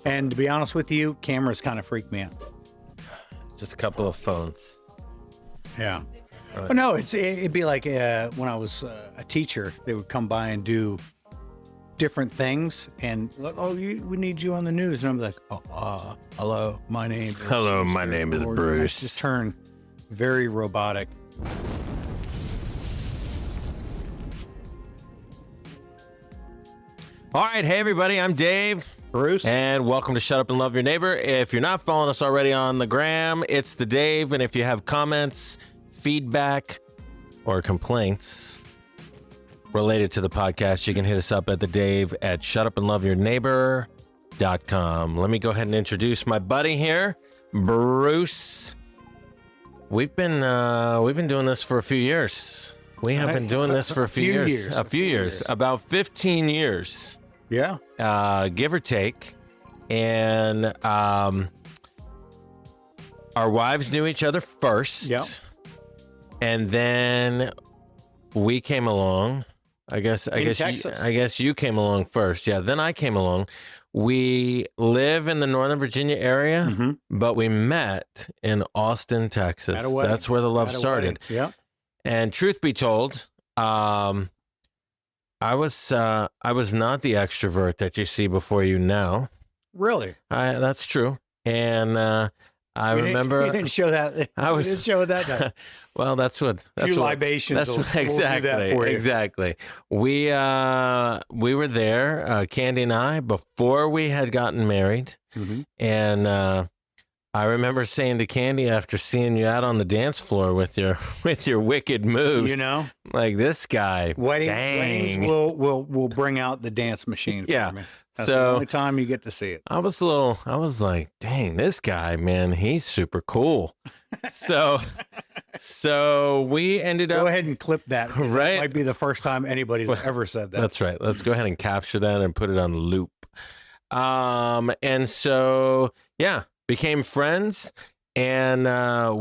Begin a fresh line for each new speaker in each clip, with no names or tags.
And to be honest with you, cameras kind of freak me out.
Just a couple of phones.
Yeah. Right. But no, it'd be like when I was a teacher, they would come by and do different things, and we need you on the news, and I'm like, hello, my name is Bruce. Just turn very robotic.
All right, hey everybody, I'm Dave.
Bruce.
And welcome to Shut Up and Love Your Neighbor. If you're not following us already on the gram, it's the Dave, and if you have comments, feedback, or complaints related to the podcast, you can hit us up at the Dave at shutupandloveyourneighbor.com. Let me go ahead and introduce my buddy here, Bruce. We've been doing this for a few years. We have been doing this for a few years. A few years. About 15 years.
Yeah.
Give or take. And our wives knew each other first.
Yep.
And then we came along. I guess you came along first. Yeah, then I came along. We live in the Northern Virginia area, but we met in Austin, Texas. That's where the love started.
Yeah.
And truth be told, I was not the extrovert that you see before you now.
Really?
That's true. And I remember
you didn't show that. You didn't show it that time.
Well, that's what
libations.
That's what, exactly. We'll do that for you. Exactly. We were there, Candy and I, before we had gotten married, and I remember saying to Candy after seeing you out on the dance floor with your wicked moves, like this guy.
Weddings will bring out the dance machine for me. That's the only time you get to see it.
I was like, dang, this guy, man, he's super cool. So we ended up.
Go ahead and clip that.
Right.
That might be the first time anybody's ever said that.
That's right. Let's go ahead and capture that and put it on loop. And so, yeah. Became friends, and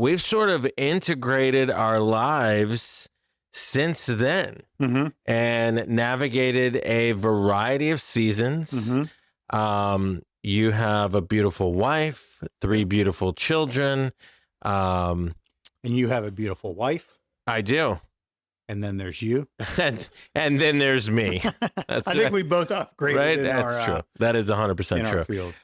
we've sort of integrated our lives since then and navigated a variety of seasons. You have a beautiful wife, 3 beautiful children.
And you have a beautiful wife.
I do.
And then there's you.
and then there's me.
I think we both upgraded.
Right? That's true. That is 100% true.
Our field.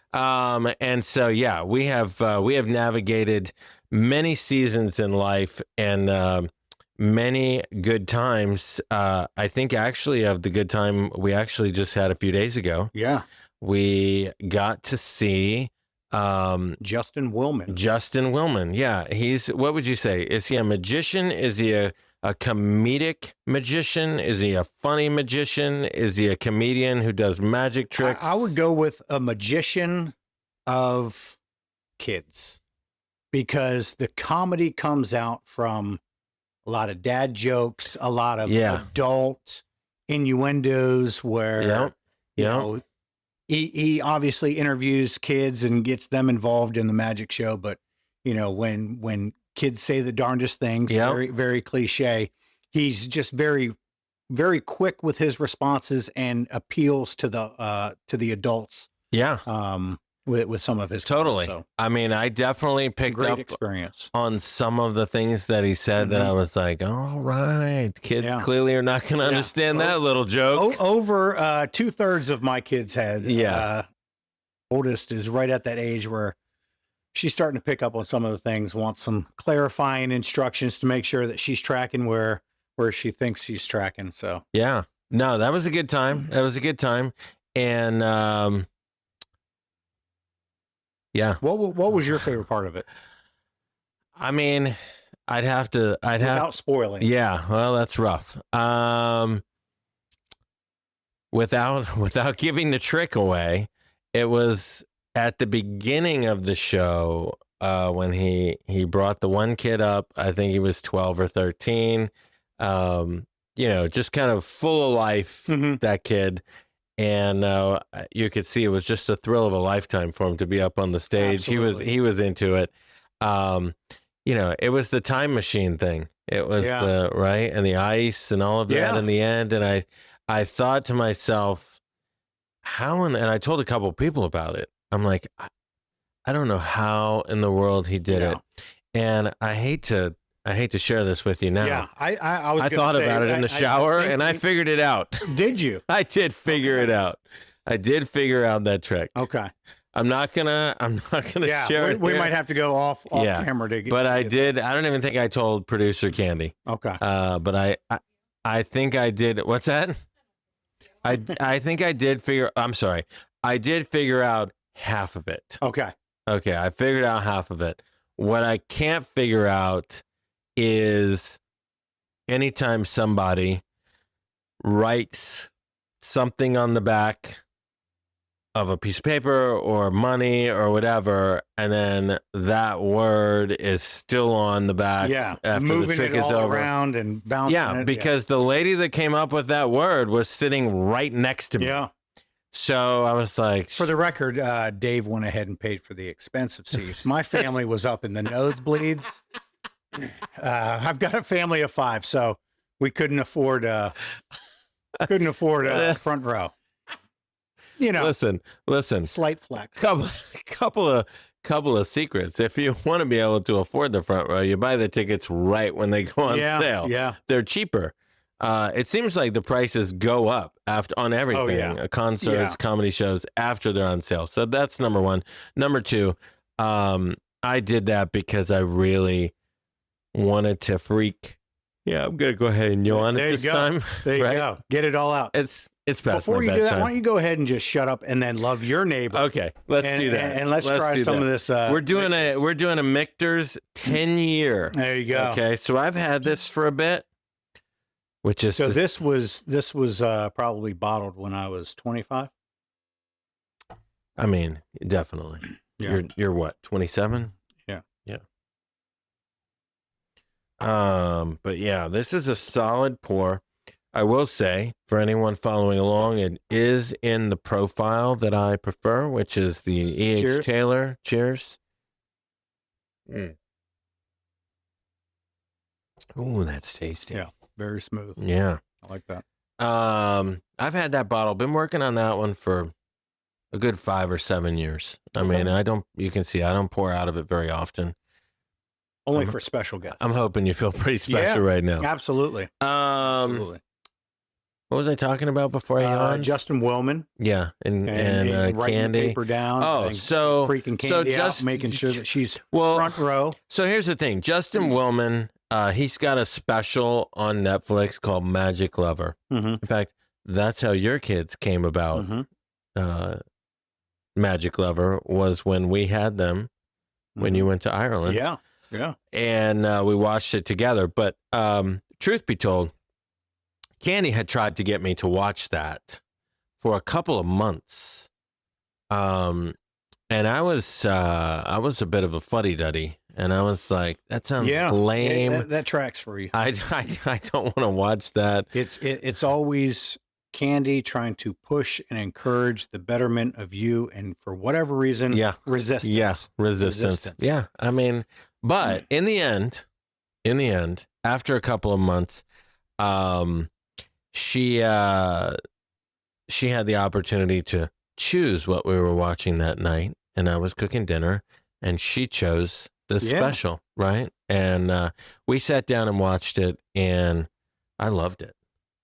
And so, yeah, we have navigated many seasons in life and many good times. I think actually of the good time we actually just had a few days ago.
Yeah.
We got to see
Justin Willman.
Yeah. He's, what would you say? Is he a magician? Is he a comedic magician? Is he a funny magician? Is he a comedian who does magic tricks?
I would go with a magician of kids, because the comedy comes out from a lot of dad jokes, a lot of adult innuendos where, he obviously interviews kids and gets them involved in the magic show. But, when kids say the darndest things, very, very cliche. He's just very, very quick with his responses and appeals to the adults.
Yeah.
With some of his
totally.
Comments, so.
I mean, I definitely picked up
experience
on some of the things that he said that I was like, all right, kids clearly are not going to understand that little joke.
Over 2/3 of my kids had. Oldest is right at that age where she's starting to pick up on some of the things, wants some clarifying instructions to make sure that she's tracking where she thinks she's tracking. So,
yeah, no, that was a good time. And, yeah.
What was your favorite part of it?
I mean, without
spoiling.
Yeah. Well, that's rough. Without giving the trick away, it was at the beginning of the show, when he brought the one kid up. I think he was 12 or 13, just kind of full of life, that kid. And you could see it was just a thrill of a lifetime for him to be up on the stage.
Absolutely.
He was into it. It was the time machine thing. It was the right and the ice and all of that in the end. And I thought to myself, and I told a couple of people about it. I'm like, I don't know how in the world he did it. And I hate to share this with you now.
Yeah,
I thought about it in the shower and I figured it out.
Did you?
I did figure it out. I did figure out that trick.
Okay.
I'm not gonna share it.
We might have to go off camera to get.
But I did. I don't even think I told producer Candy.
Okay.
But I think I did. What's that? I think I did figure. I'm sorry. I did figure out half of it.
Okay.
Okay. I figured out half of it. What I can't figure out is anytime somebody writes something on the back of a piece of paper or money or whatever, and then that word is still on the back after
moving
the trick
it
is
all
over.
around and bouncing it.
Because the lady that came up with that word was sitting right next to me.
Yeah.
So I was like,
for the record, Dave went ahead and paid for the expensive seats. My family was up in the nosebleeds. I've got a family of 5, so we couldn't afford a front row. You know,
listen.
Slight flex.
Couple of secrets. If you want to be able to afford the front row, you buy the tickets right when they go on sale.
Yeah,
they're cheaper. It seems like the prices go up on everything. Concerts, comedy shows after they're on sale. So that's number 1. Number 2, I did that because I really wanted to freak. Yeah, I'm gonna go ahead and yawn at this time.
There you go. Get it all out.
It's past
Before you do that, why don't you go ahead and just shut up and then love your neighbor?
Okay, let's do that.
And let's try some of this.
We're doing a Michter's 10-year.
There you go.
Okay, so I've had this for a bit, which is
this was probably bottled when I was 25.
I mean, definitely.
Yeah.
You're what, 27?
Yeah.
But yeah, this is a solid pour. I will say, for anyone following along, it is in the profile that I prefer, which is the E.H. Taylor. Cheers. Ooh, that's tasty.
Yeah, very smooth.
Yeah.
I like that.
I've had that bottle. Been working on that one for a good 5 or 7 years. I mean, you can see I don't pour out of it very often.
Only for special guests.
I'm hoping you feel pretty special right now.
Absolutely. Absolutely.
What was I talking about before I yawned?
Justin Willman.
Yeah, and
writing
Candy.
the paper down.
Oh, so
freaking Candy out, making sure that she's front row.
So here's the thing: Justin Willman, he's got a special on Netflix called Magic Lover.
Mm-hmm.
In fact, that's how your kids came about.
Mm-hmm.
Magic Lover was when we had them when you went to Ireland.
Yeah.
And we watched it together. But truth be told, Candy had tried to get me to watch that for a couple of months. And I was a bit of a fuddy-duddy. And I was like, that sounds lame.
Yeah, that tracks for you.
I don't want to watch that.
It's always Candy trying to push and encourage the betterment of you. And for whatever reason, resistance.
Yeah, resistance. Yeah, I mean... But in the end, after a couple of months, she had the opportunity to choose what we were watching that night, and I was cooking dinner, and she chose the special, right? And we sat down and watched it, and I loved it.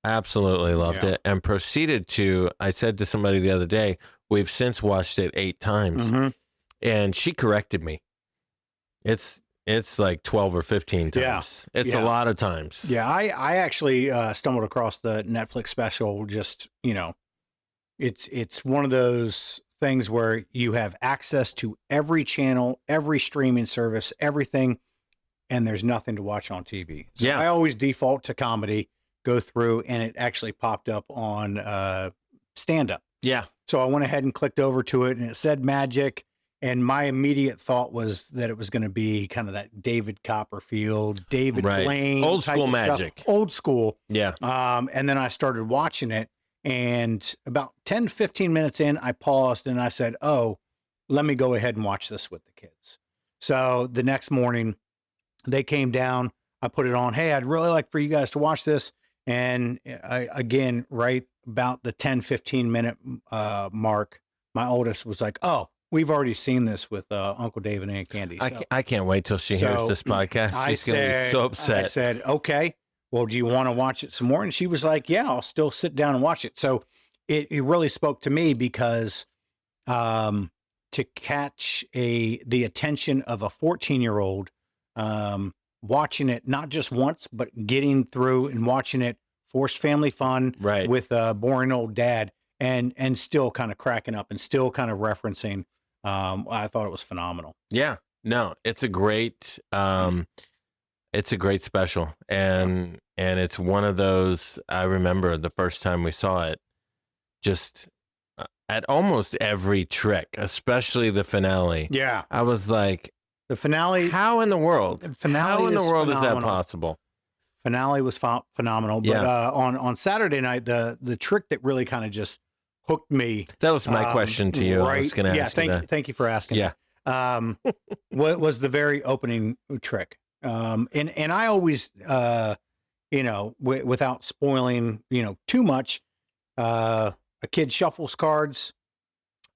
Absolutely loved it, and proceeded to. I said to somebody the other day, we've since watched it 8 times, and she corrected me. It's like 12 or 15 times. It's a lot of times.
Yeah, I actually stumbled across the Netflix special. Just, it's one of those things where you have access to every channel, every streaming service, everything, and there's nothing to watch on TV. So I always default to comedy, go through, and it actually popped up on stand-up.
Yeah.
So I went ahead and clicked over to it, and it said Magic. And my immediate thought was that it was going to be kind of that David Copperfield, David Blaine,
old school Magic,
old school.
Yeah.
And then I started watching it, and about 10, 15 minutes in, I paused and I said, "Oh, let me go ahead and watch this with the kids." So the next morning, they came down. I put it on. Hey, I'd really like for you guys to watch this. And again, right about the 10, 15 minute mark, my oldest was like, "Oh, we've already seen this with Uncle Dave and Aunt Candy. So.
I can't wait till she hears this podcast. She's going to be so upset.
I said, okay, well, do you want to watch it some more? And she was like, yeah, I'll still sit down and watch it. So it really spoke to me because to catch the attention of a 14-year-old, watching it not just once, but getting through and watching it, forced family fun with a boring old dad, and still kind of cracking up and still kind of referencing. I thought it was phenomenal.
Yeah, no, it's a great special, and it's one of those. I remember the first time we saw it, just at almost every trick, especially the finale.
Yeah,
I was like,
the finale.
How in the world? How in the world is that possible?
Finale was phenomenal. But on Saturday night, the trick that really kind of just hooked me.
That was my question to you. I was going to ask you that.
Thank you for asking.
Yeah.
What was the very opening trick? And I always, without spoiling, too much, a kid shuffles cards.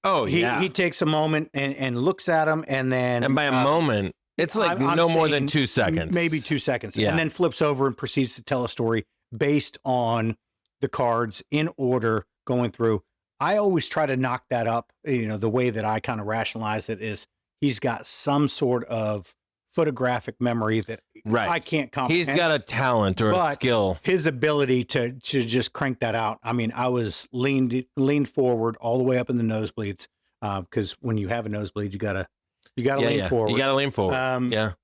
Oh,
he takes a moment and looks at them, and then...
And by a moment, it's like I'm no more than 2 seconds.
Maybe 2 seconds.
Yeah.
And then flips over and proceeds to tell a story based on the cards in order going through. I always try to knock that up. The way that I kind of rationalize it is he's got some sort of photographic memory that I can't comprehend.
He's got a talent or a skill.
His ability to just crank that out. I mean, I was leaned forward all the way up in the nosebleeds, because when you have a nosebleed, you gotta lean forward.
You gotta lean forward.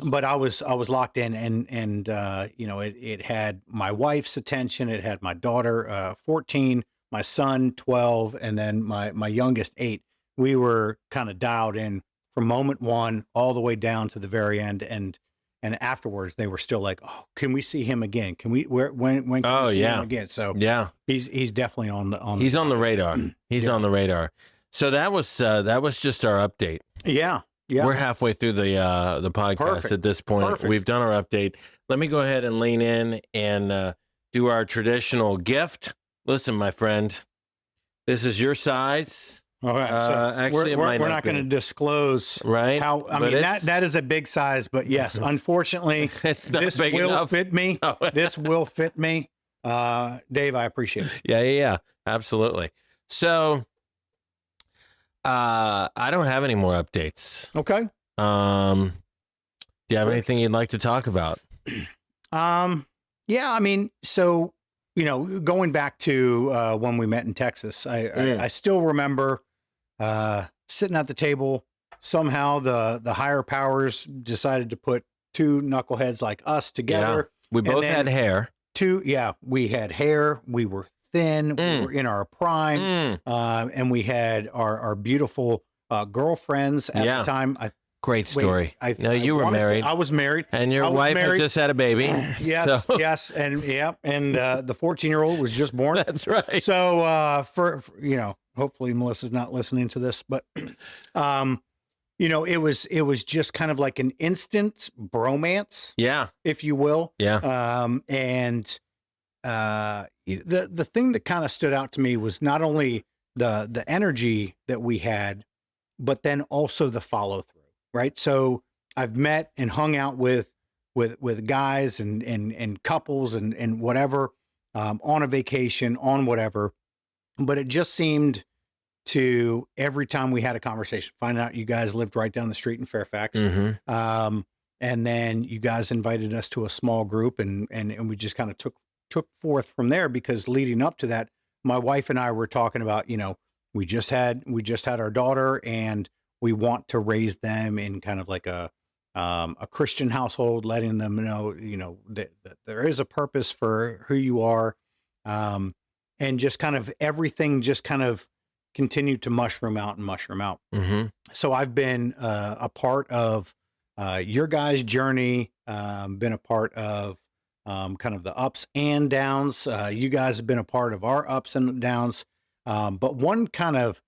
But I was locked in, and it had my wife's attention. It had my daughter, 14, my son, 12, and then my youngest, 8. We were kind of dialed in from moment one all the way down to the very end, and afterwards they were still like, "Oh, can we see him again? When can we see him again?" So he's definitely on the
he's on the radar. He's on the radar. So that was just our update.
Yeah.
We're halfway through the podcast at this point. Perfect. We've done our update. Let me go ahead and lean in and do our traditional gift. Listen, my friend, this is your size.
All right. So
actually,
we're not going to disclose how. I mean, that is a big size, but yes, unfortunately,
this
will fit me. This will fit me. Dave, I appreciate it.
Yeah, absolutely. So, I don't have any more updates.
Okay.
Do you have anything you'd like to talk about?
Yeah. I mean, so going back to when we met in Texas, I still remember. Sitting at the table, somehow the higher powers decided to put two knuckleheads like us together.
Yeah. We both had hair.
We had hair. We were thin. We were in our prime. And we had our beautiful girlfriends at the time.
Great story. You were married.
I was married.
And your wife had just had a baby.
Yes, yes. And the 14-year-old was just born.
That's right.
So for hopefully Melissa's not listening to this, but it was just kind of like an instant bromance, if you will. And the thing that kind of stood out to me was not only the energy that we had, but then also the follow through, right? So I've met and hung out with guys and couples and whatever, on a vacation, on whatever. But it just seemed to every time we had a conversation, find out you guys lived right down the street in Fairfax. And then you guys invited us to a small group and we just kind of took forth from there, because leading up to that, my wife and I were talking about, we just had our daughter and we want to raise them in kind of like a Christian household, letting them know, that there is a purpose for who you are. And just kind of everything just kind of continued to mushroom out. So I've been a part of your guys' journey, been a part of kind of the ups and downs. You guys have been a part of our ups and downs. But one kind of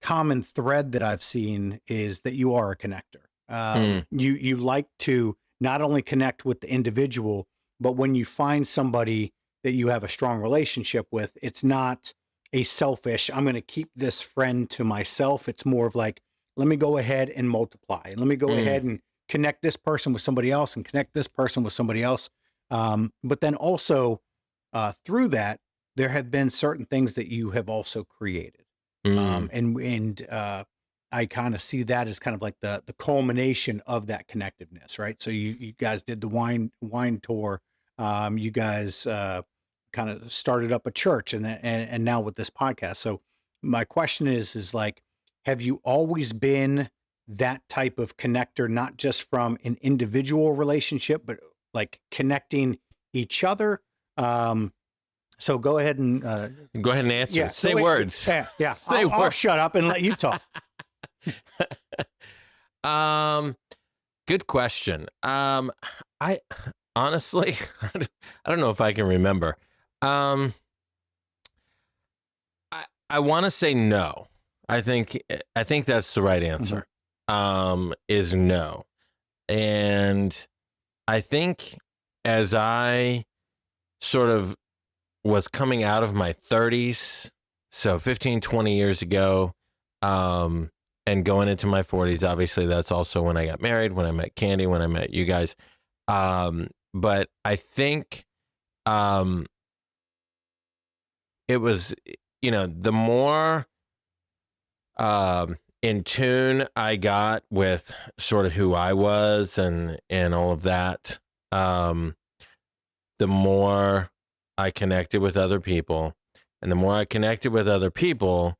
common thread that I've seen is that you are a connector. You like to not only connect with the individual, but when you find somebody that you have a strong relationship with, it's not a selfish, I'm going to keep this friend to myself. It's more of like, let me go ahead and multiply, and let me go ahead and connect this person with somebody else and connect this person with somebody else. But then also through that, there have been certain things that you have also created. And I kind of see that as kind of like the culmination of that connectiveness, right? So you guys did the wine tour. You guys kind of started up a church, and now with this podcast. So my question is like, have you always been that type of connector, not just from an individual relationship, but like connecting each other? So go ahead and
answer.
Yeah,
Say words.
Yeah.
Say words.
I'll shut up and let you talk.
Good question. I honestly, I don't know if I can remember. I want to say no. I think that's the right answer. Is no. And I think as I sort of was coming out of my 30s, so 15, 20 years ago, and going into my 40s, obviously that's also when I got married, when I met Candy, when I met you guys. But I think it was, the more in tune I got with sort of who I was and all of that, the more I connected with other people. And the more I connected with other people,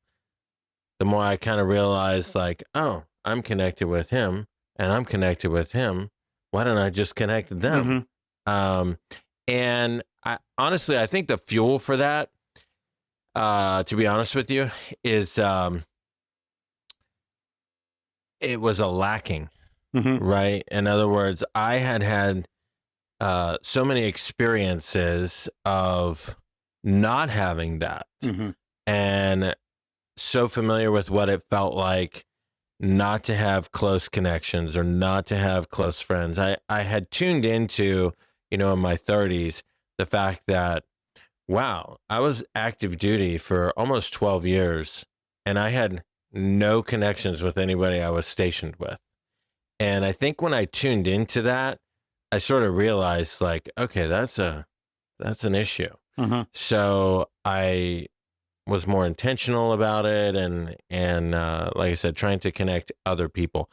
the more I kind of realized like, oh, I'm connected with him and I'm connected with him. Why don't I just connect them? And I honestly, I think the fuel for that, to be honest with you, is it was a lacking, right? In other words, I had so many experiences of not having that, and so familiar with what it felt like not to have close connections or not to have close friends. I had tuned into, in my 30s, the fact that, wow, I was active duty for almost 12 years and I had no connections with anybody I was stationed with. And I think when I tuned into that, I sort of realized like, okay, that's an issue. So I was more intentional about it and like I said, trying to connect other people.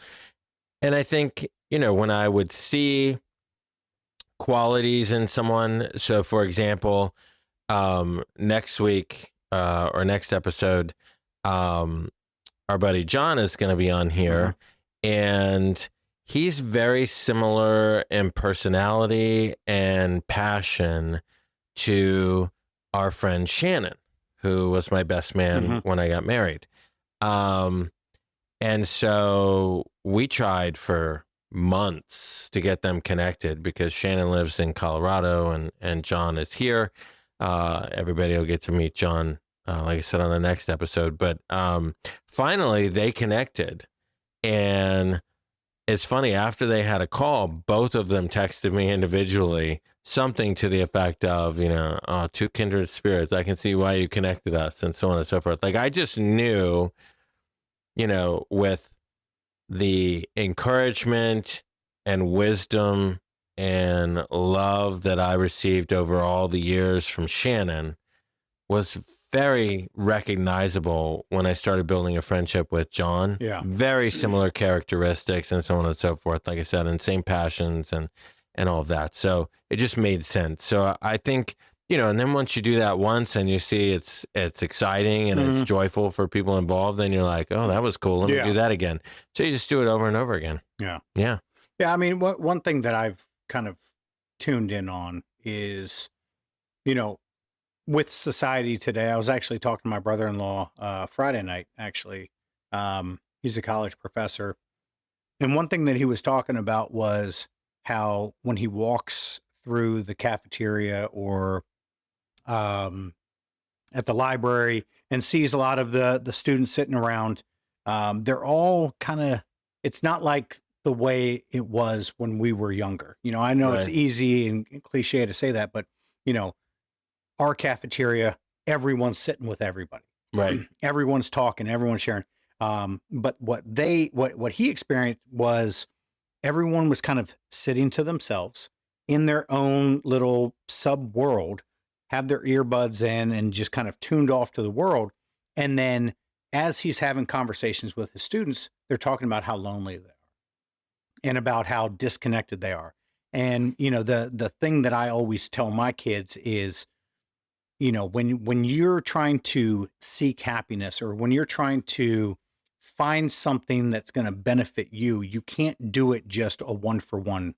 And I think, when I would see qualities in someone, so for example, next week or next episode, our buddy John is going to be on here, and he's very similar in personality and passion to our friend Shannon, who was my best man when I got married. And so we tried for months to get them connected because Shannon lives in Colorado and John is here. Everybody will get to meet John, like I said, on the next episode. But finally, they connected. And it's funny, after they had a call, both of them texted me individually something to the effect of, oh, two kindred spirits. I can see why you connected us, and so on and so forth. Like, I just knew, with the encouragement and wisdom and love that I received over all the years from Shannon was very recognizable when I started building a friendship with John.
Yeah.
Very similar characteristics and so on and so forth. Like I said, and same passions and all of that. So it just made sense. So I think, and then once you do that once and you see it's exciting and it's joyful for people involved, then you're like, oh, that was cool. Let me do that again. So you just do it over and over again.
Yeah.
Yeah.
Yeah. I mean, one thing that I've kind of tuned in on is, with society today. I was actually talking to my brother-in-law Friday night, actually. He's a college professor. And one thing that he was talking about was how when he walks through the cafeteria or at the library and sees a lot of the students sitting around, they're all kind of, it's not like the way it was when we were younger. I know it's easy and cliche to say that, but, our cafeteria, everyone's sitting with everybody.
Right.
Everyone's talking, everyone's sharing. But what he experienced was everyone was kind of sitting to themselves in their own little sub world, have their earbuds in and just kind of tuned off to the world. And then as he's having conversations with his students, they're talking about how lonely they are and about how disconnected they are. And, the thing that I always tell my kids is, when you're trying to seek happiness or when you're trying to find something that's going to benefit you, you can't do it just a 1-for-1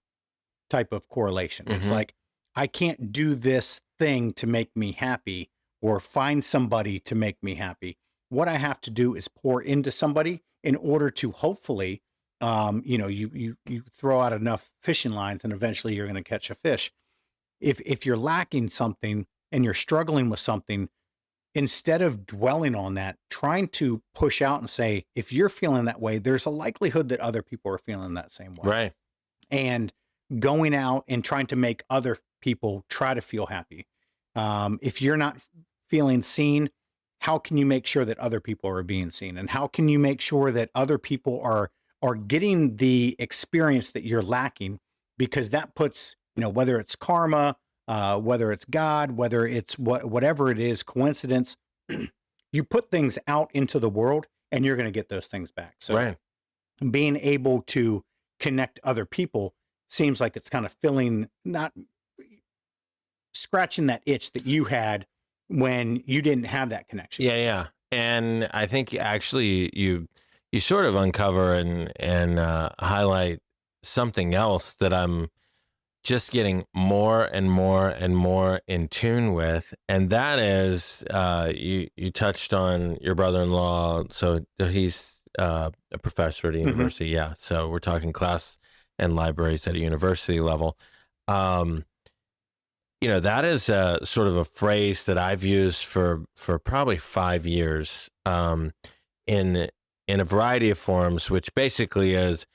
type of correlation. It's like, I can't do this thing to make me happy or find somebody to make me happy. What I have to do is pour into somebody in order to hopefully, you throw out enough fishing lines and eventually you're going to catch a fish. If you're lacking something and you're struggling with something, instead of dwelling on that, trying to push out and say, if you're feeling that way, there's a likelihood that other people are feeling that same way.
Right.
And going out and trying to make other people try to feel happy. If you're not feeling seen, how can you make sure that other people are being seen? And how can you make sure that other people are getting the experience that you're lacking? Because that puts, whether it's karma, whether it's God, whether it's whatever it is, coincidence, you put things out into the world and you're going to get those things back. So being able to connect other people seems like it's kind of not scratching that itch that you had when you didn't have that connection.
Yeah. And I think actually you sort of uncover and highlight something else that I'm just getting more and more and more in tune with. And that is, you touched on your brother-in-law. So he's a professor at a university. Yeah. So we're talking class and libraries at a university level. That is sort of a phrase that I've used for probably 5 years, in a variety of forms, which basically is,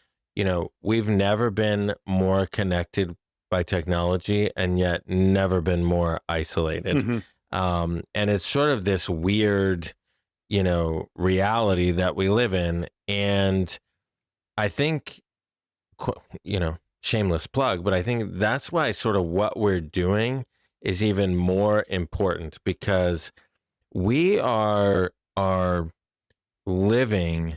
we've never been more connected by technology and yet never been more isolated. And it's sort of this weird, reality that we live in. And I think, shameless plug, but I think that's why sort of what we're doing is even more important, because we are living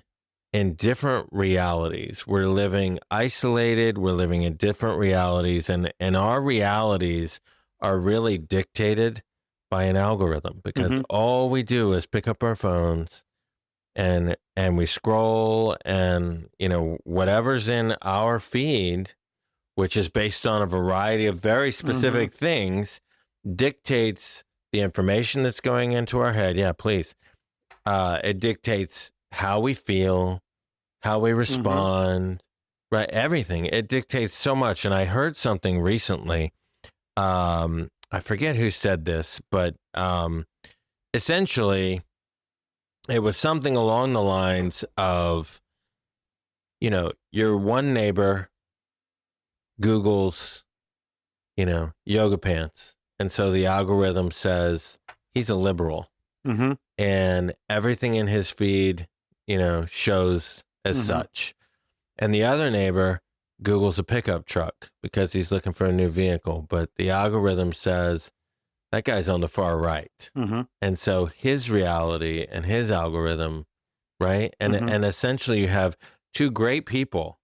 in different realities. We're living isolated. We're living in different realities, and our realities are really dictated by an algorithm, because all we do is pick up our phones and we scroll, and whatever's in our feed, which is based on a variety of very specific things, dictates the information that's going into our head. Yeah, please. It dictates how we feel, how we respond, right? Everything. It dictates so much. And I heard something recently. I forget who said this, but essentially it was something along the lines of, your one neighbor Google's, yoga pants. And so the algorithm says he's a liberal. And everything in his feed, shows as such. And the other neighbor Googles a pickup truck because he's looking for a new vehicle. But the algorithm says that guy's on the far right. And so his reality and his algorithm, right? And essentially you have two great people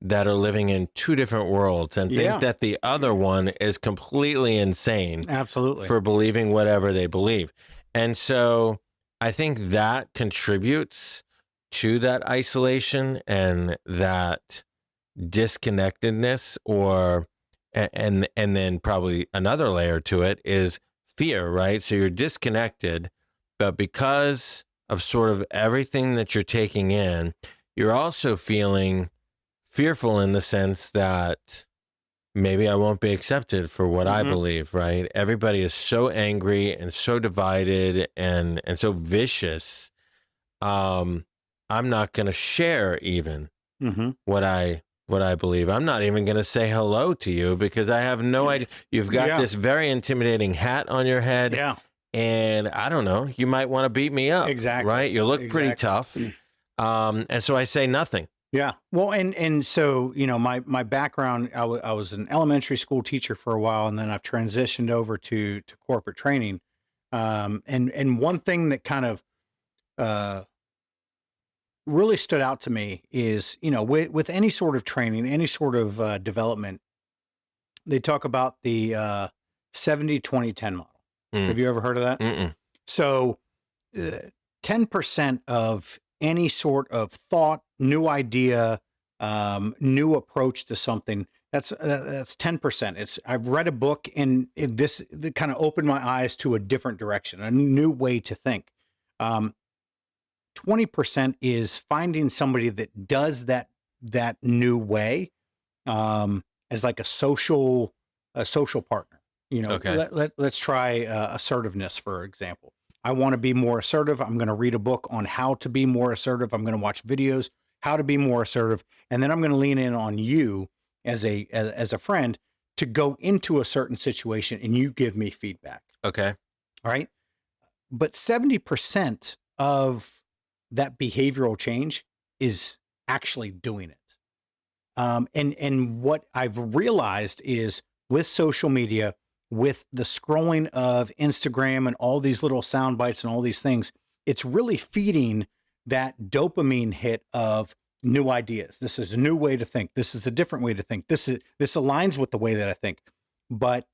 that are living in two different worlds and think that the other one is completely insane.
Absolutely.
For believing whatever they believe. And so I think that contributes to that isolation and that disconnectedness, and then probably another layer to it is fear, right? So you're disconnected, but because of sort of everything that you're taking in, you're also feeling fearful in the sense that maybe I won't be accepted for what I believe, right? Everybody is so angry and so divided and so vicious. I'm not going to share even what I believe. I'm not even going to say hello to you because I have no idea. You've got this very intimidating hat on your head. and I don't know, you might want to beat me up.
Exactly.
Right? You look pretty tough. And so I say nothing.
Yeah. Well, and so, my background, I was an elementary school teacher for a while, and then I've transitioned over to corporate training. And one thing that kind of really stood out to me is, with any sort of training, any sort of development, they talk about the 70-20-10 model. Have you ever heard of that?
Mm-mm.
So 10% of any sort of thought, new idea, new approach to something, that's 10%. I've read a book, and this kind of opened my eyes to a different direction, a new way to think. 20% is finding somebody that does that new way, as like a social partner.
Okay.
Let's try assertiveness, for example. I want to be more assertive. I'm going to read a book on how to be more assertive. I'm going to watch videos how to be more assertive, and then I'm going to lean in on you as a friend to go into a certain situation, and you give me feedback.
Okay.
All right. But 70% of that behavioral change is actually doing it. And what I've realized is, with social media, with the scrolling of Instagram and all these little sound bites and all these things, it's really feeding that dopamine hit of new ideas. This is a new way to think. This is a different way to think. This aligns with the way that I think. But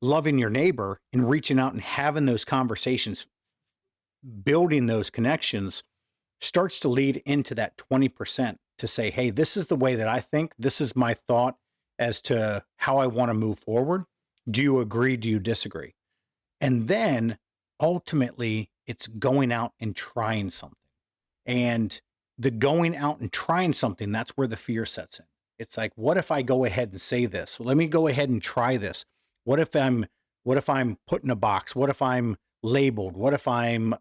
loving your neighbor and reaching out and having those conversations, building those connections, starts to lead into that 20% to say, hey, this is the way that I think. This is my thought as to how I want to move forward. Do you agree? Do you disagree? And then ultimately, it's going out and trying something. And the going out and trying something, that's where the fear sets in. It's like, what if I go ahead and say this? Well, let me go ahead and try this. What if I'm put in a box? What if I'm labeled? What if I'm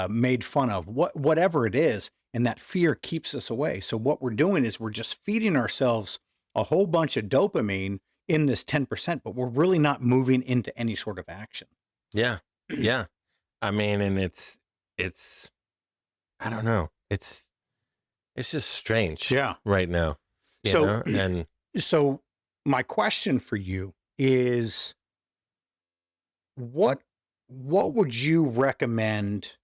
made fun of? Whatever it is. And that fear keeps us away. So what we're doing is we're just feeding ourselves a whole bunch of dopamine in this 10%, but we're really not moving into any sort of action.
Yeah. Yeah. I mean, and it's, I don't know. It's just strange.
Yeah.
Right now.
So my question for you is, what would you recommend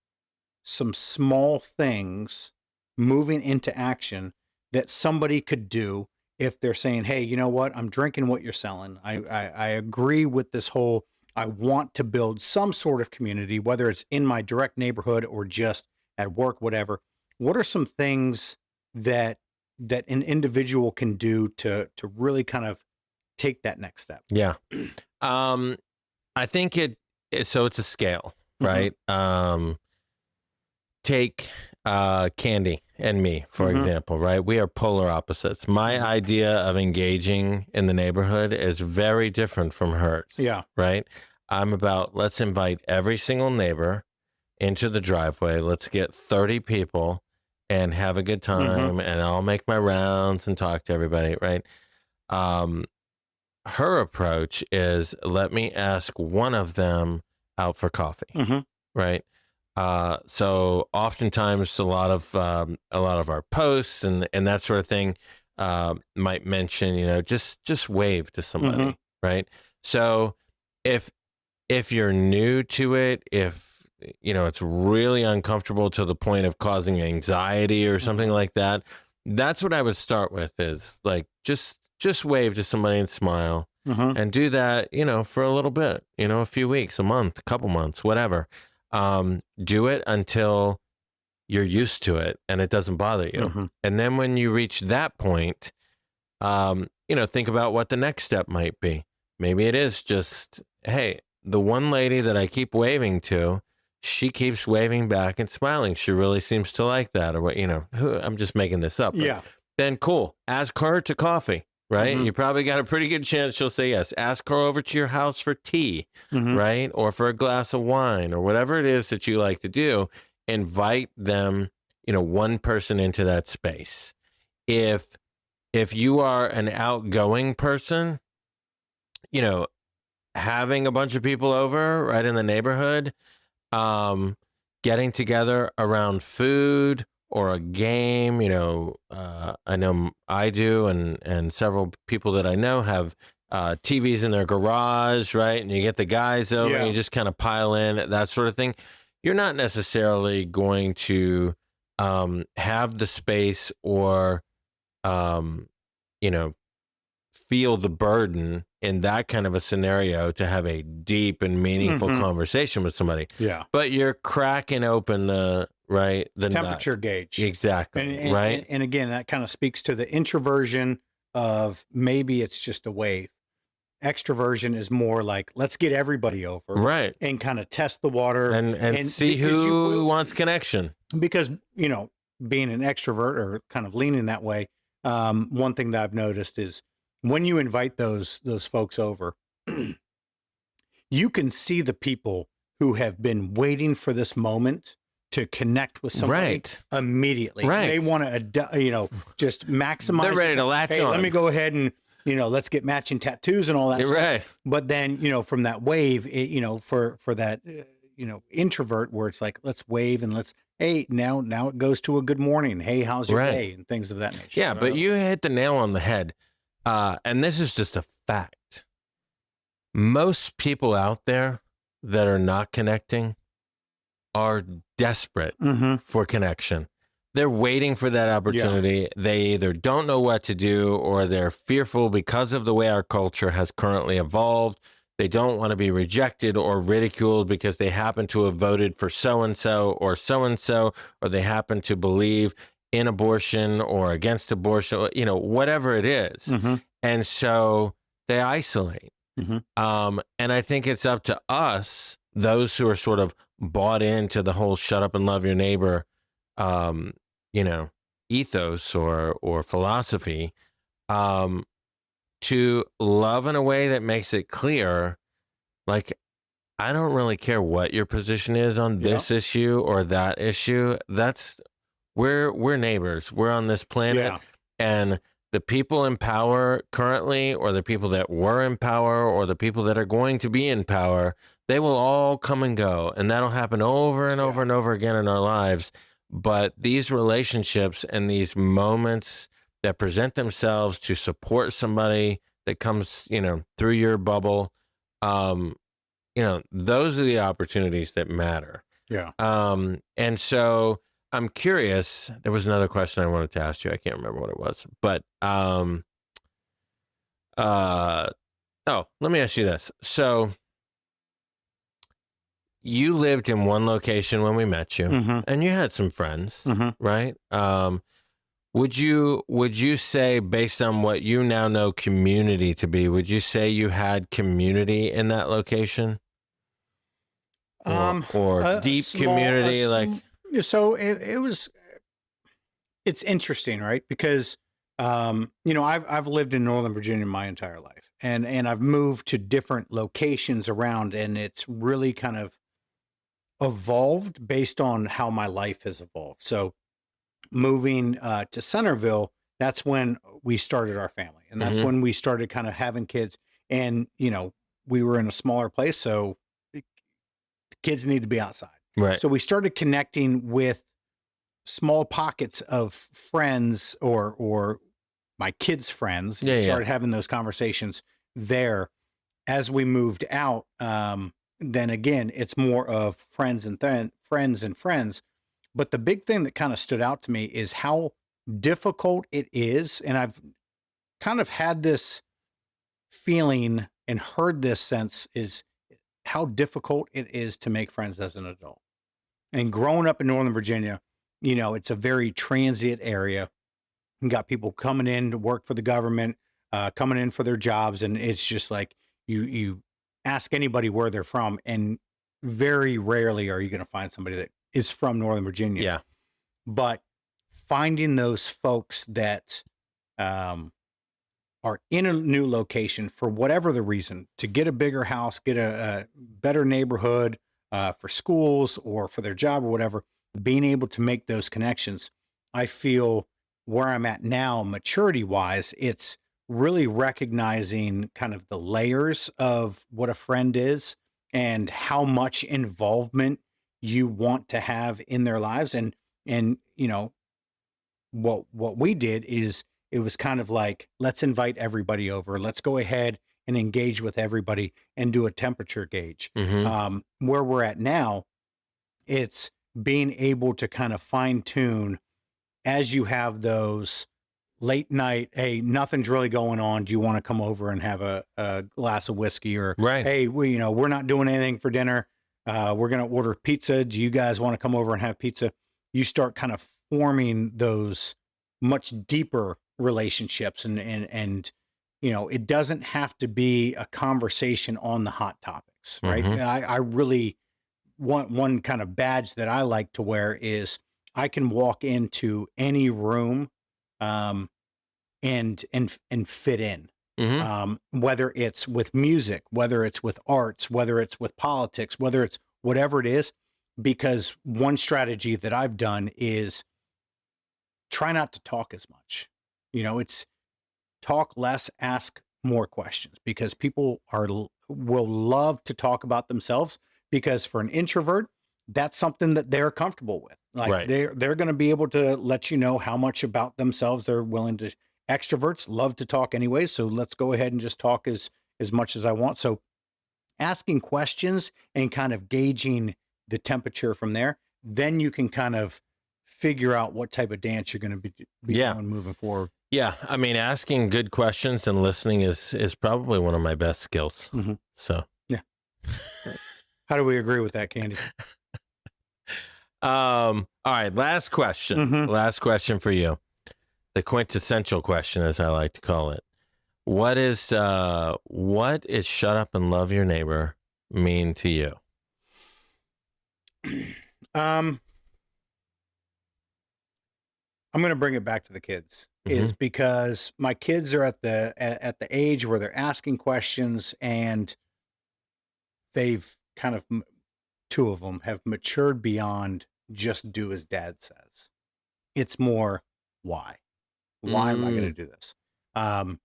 some small things moving into action that somebody could do if they're saying, hey, you know what? I'm drinking what you're selling. I agree with this whole, I want to build some sort of community, whether it's in my direct neighborhood or just at work, whatever. What are some things that an individual can do to really kind of take that next step?
Yeah. I think so it's a scale, right? Take Candy and me, for example, right? We are polar opposites. My idea of engaging in the neighborhood is very different from hers.
Yeah.
Right? I'm about, let's invite every single neighbor into the driveway. Let's get 30 people and have a good time, and I'll make my rounds and talk to everybody, right? Her approach is, let me ask one of them out for coffee, right? So oftentimes a lot of our posts and that sort of thing might mention, just wave to somebody, right? So if you're new to it, if it's really uncomfortable to the point of causing anxiety or something like that, that's what I would start with, is like just wave to somebody and smile, and do that, for a little bit, a few weeks, a month, a couple months, whatever. Do it until you're used to it and it doesn't bother you. And then when you reach that point, think about what the next step might be. Maybe it is just, hey, the one lady that I keep waving to, she keeps waving back and smiling. She really seems to like that, or what, I'm just making this up.
Yeah.
Then cool. Ask her to coffee. Right? You probably got a pretty good chance she'll say yes. Ask her over to your house for tea, right? Or for a glass of wine, or whatever it is that you like to do. Invite them, one person into that space. If you are an outgoing person, having a bunch of people over right in the neighborhood, getting together around food or a game. I know I do, and several people that I know have TVs in their garage, right? And you get the guys over and you just kind of pile in, that sort of thing. You're not necessarily going to have the space or, feel the burden in that kind of a scenario to have a deep and meaningful conversation with somebody.
Yeah.
But you're cracking open the
temperature
nut.
gauge.
Exactly.
And,
right.
And again, that kind of speaks to the introversion of maybe it's just a wave. Extroversion is more like, let's get everybody over.
Right.
And kind of test the water.
And see who wants connection.
Because, being an extrovert or kind of leaning that way, one thing that I've noticed is when you invite those folks over, you can see the people who have been waiting for this moment to connect with somebody immediately.
Right.
They want to, just maximize.
They're ready to latch on.
Let me go ahead and, let's get matching tattoos and all that.
Right.
But then, from that wave, for that, introvert where it's like, let's wave and hey, now it goes to a good morning. Hey, how's your day? And things of that nature.
Yeah, but you hit the nail on the head. And this is just a fact. Most people out there that are not connecting are desperate for connection. They're waiting for that opportunity. Yeah. They either don't know what to do or they're fearful because of the way our culture has currently evolved. They don't want to be rejected or ridiculed because they happen to have voted for so-and-so, or they happen to believe in abortion or against abortion, whatever it is. And so they isolate. And I think it's up to us, those who are sort of bought into the whole shut up and love your neighbor, ethos or philosophy, to love in a way that makes it clear, like, I don't really care what your position is on this issue or that issue. We're neighbors. We're on this planet, and the people in power currently, or the people that were in power, or the people that are going to be in power, they will all come and go, and that'll happen over and over and over again in our lives. But these relationships and these moments that present themselves to support somebody that comes, through your bubble, those are the opportunities that matter.
Yeah.
And so I'm curious, there was another question I wanted to ask you. I can't remember what it was, but, let me ask you this. So you lived in one location when we met you, and you had some friends, right? Would you say, based on what you now know community to be, would you say you had community in that location? Or deep community?
So it's interesting, right? Because, I've lived in Northern Virginia my entire life, and I've moved to different locations around, and it's really kind of evolved based on how my life has evolved. So moving to Centerville, that's when we started our family, and that's when we started kind of having kids, and, we were in a smaller place, so kids need to be outside.
Right.
So we started connecting with small pockets of friends or my kids' friends. Started having those conversations there. As we moved out, then again, it's more of friends and friends. But the big thing that kind of stood out to me is how difficult it is. And I've kind of had this feeling and heard this sense, is how difficult it is to make friends as an adult. And growing up in Northern Virginia, it's a very transient area. You got people coming in to work for the government, coming in for their jobs. And it's just like, you ask anybody where they're from, and very rarely are you going to find somebody that is from Northern Virginia.
Yeah.
But finding those folks that are in a new location for whatever the reason, to get a bigger house, get a better neighborhood, for schools or for their job or whatever, being able to make those connections, I feel where I'm at now, maturity wise, it's really recognizing kind of the layers of what a friend is and how much involvement you want to have in their lives. And, you know, what we did is it was kind of like, let's invite everybody over. Let's go ahead and engage with everybody and do a temperature gauge. Where we're at now, it's being able to kind of fine tune as you have those late night, hey, nothing's really going on. Do you want to come over and have a glass of whiskey? Or, hey, we're not doing anything for dinner. We're going to order pizza. Do you guys want to come over and have pizza? You start kind of forming those much deeper relationships. And you know, it doesn't have to be a conversation on the hot topics, right? I really want one kind of badge that I like to wear is I can walk into any room and fit in. Whether it's with music, whether it's with arts, whether it's with politics, whether it's whatever it is, because one strategy that I've done is try not to talk as much. You know, it's talk less, ask more questions, because people will love to talk about themselves, because for an introvert, that's something that they're comfortable with. Like they're going to be able to let you know how much about themselves they're willing to. Extroverts love to talk anyways, so let's go ahead and just talk as much as I want. So asking questions and kind of gauging the temperature from there, then you can kind of figure out what type of dance you're going to be doing moving forward.
Yeah, I mean, asking good questions and listening is probably one of my best skills. So
yeah. How do we agree with that, Candy?
All right, last question. Last question for you. The quintessential question, as I like to call it. What is shut up and love your neighbor mean to you?
I'm going to bring it back to the kids. Is because my kids are at the age where they're asking questions, and they've kind of, two of them have matured beyond just do as dad says. It's more, why? Why am I going to do this? And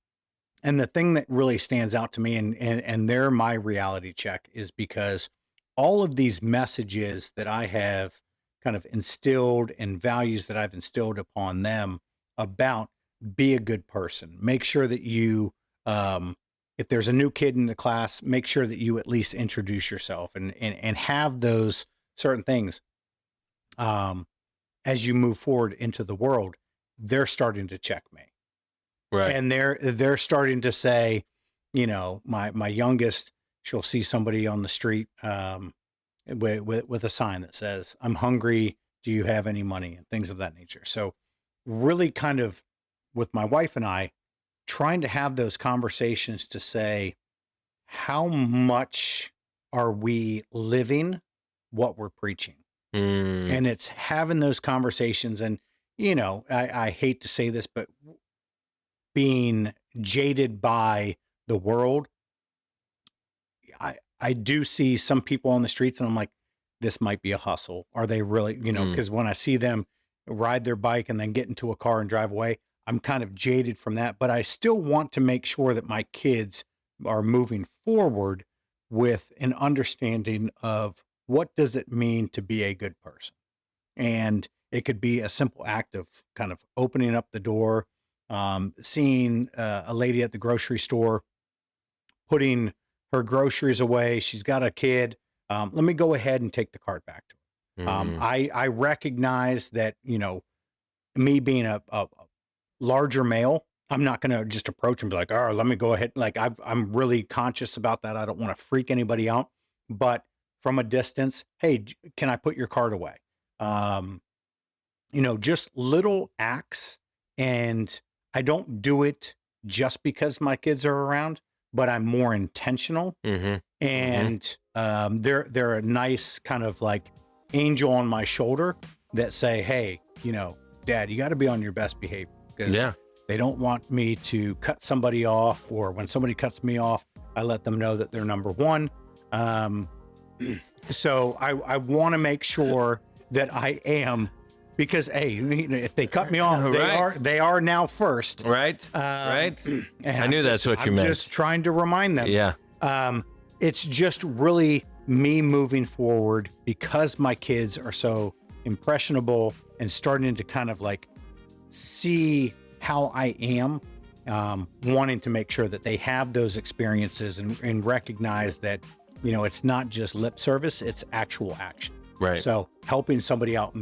the thing that really stands out to me, and they're my reality check, is because all of these messages that I have kind of instilled and values that I've instilled upon them about be a good person. Make sure that you, if there's a new kid in the class, make sure that you at least introduce yourself and have those certain things. As you move forward into the world, they're starting to check me. Right. And they're starting to say, you know, my youngest, she'll see somebody on the street with a sign that says, I'm hungry. Do you have any money? And things of that nature. So really kind of with my wife and I trying to have those conversations to say, how much are we living what we're preaching? And it's having those conversations. And, you know, I hate to say this, but being jaded by the world, I do see some people on the streets and I'm like, this might be a hustle. Are they really, you know, because when I see them ride their bike and then get into a car and drive away, I'm kind of jaded from that. But I still want to make sure that my kids are moving forward with an understanding of what does it mean to be a good person. And it could be a simple act of kind of opening up the door, seeing a lady at the grocery store, putting her groceries away. She's got a kid. Let me go ahead and take the cart back to her. I recognize that, you know, me being a larger male, I'm not going to just approach and be like, oh, let me go ahead. Like I'm really conscious about that. I don't want to freak anybody out, but from a distance, hey, can I put your cart away? You know, just little acts. And I don't do it just because my kids are around, but I'm more intentional. And they're a nice kind of like angel on my shoulder that say, hey, you know, Dad, you got to be on your best behavior, because they don't want me to cut somebody off, or when somebody cuts me off, I let them know that they're number one. So I want to make sure that I am, because hey, if they cut me off, they are now first. Right.
Right. I knew that's what you meant.
I'm just trying to remind them.
Yeah.
It's just really me moving forward, because my kids are so impressionable and starting to kind of like see how I am, wanting to make sure that they have those experiences and recognize that, you know, it's not just lip service, it's actual action.
Right.
So helping somebody out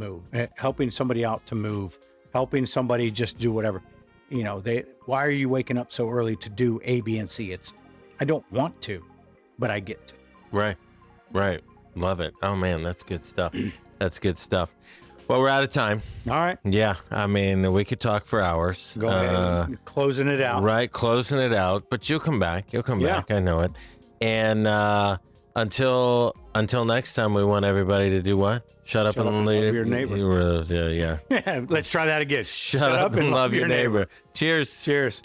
helping somebody out to move, helping somebody just do whatever, you know, why are you waking up so early to do A, B, and C? I don't want to, but I get to.
Right. Right. Love it. Oh man, that's good stuff. That's good stuff. Well, we're out of time.
All right.
Yeah. I mean, we could talk for hours.
Go ahead. Closing it out.
Right. Closing it out. But you'll come back. You'll come back. I know it. And until next time, we want everybody to do what? Shut up and love
your neighbor.
Yeah.
Let's try that again.
Shut up and love your neighbor. Cheers.
Cheers.